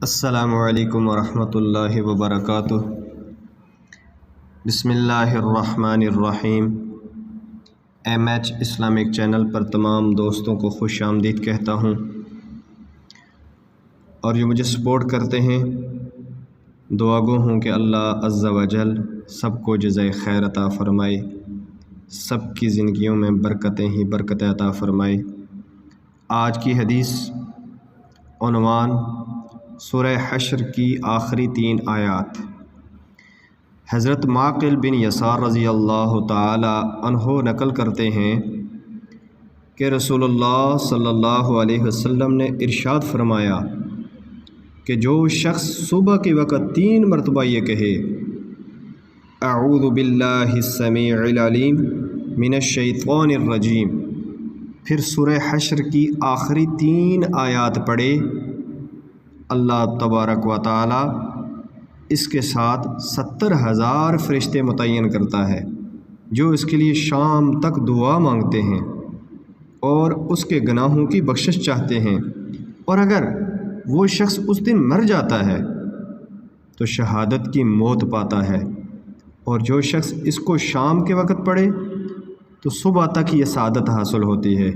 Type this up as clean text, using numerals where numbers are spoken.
السلام علیکم ورحمۃ اللہ وبرکاتہ۔ بسم اللہ الرحمن الرحیم۔ MH اسلامک چینل پر تمام دوستوں کو خوش آمدید کہتا ہوں، اور جو مجھے سپورٹ کرتے ہیں دعا گو ہوں کہ اللہ عز و جل سب کو جزائے خیر عطا فرمائے، سب کی زندگیوں میں برکتیں ہی برکتیں عطا فرمائے۔ آج کی حدیث عنوان سورہ حشر کی آخری 3 آیات۔ حضرت معقل بن یسار رضی اللہ تعالی عنہ نقل کرتے ہیں کہ رسول اللہ صلی اللہ علیہ وسلم نے ارشاد فرمایا کہ جو شخص صبح کے وقت 3 مرتبہ یہ کہے اعوذ باللہ السمیع العلیم من الشیطان الرجیم، پھر سورہ حشر کی آخری 3 آیات پڑھے، اللہ تبارک و تعالی اس کے ساتھ 70,000 فرشتے متعین کرتا ہے جو اس کے لیے شام تک دعا مانگتے ہیں اور اس کے گناہوں کی بخشش چاہتے ہیں، اور اگر وہ شخص اس دن مر جاتا ہے تو شہادت کی موت پاتا ہے، اور جو شخص اس کو شام کے وقت پڑھے تو صبح تک یہ سعادت حاصل ہوتی ہے۔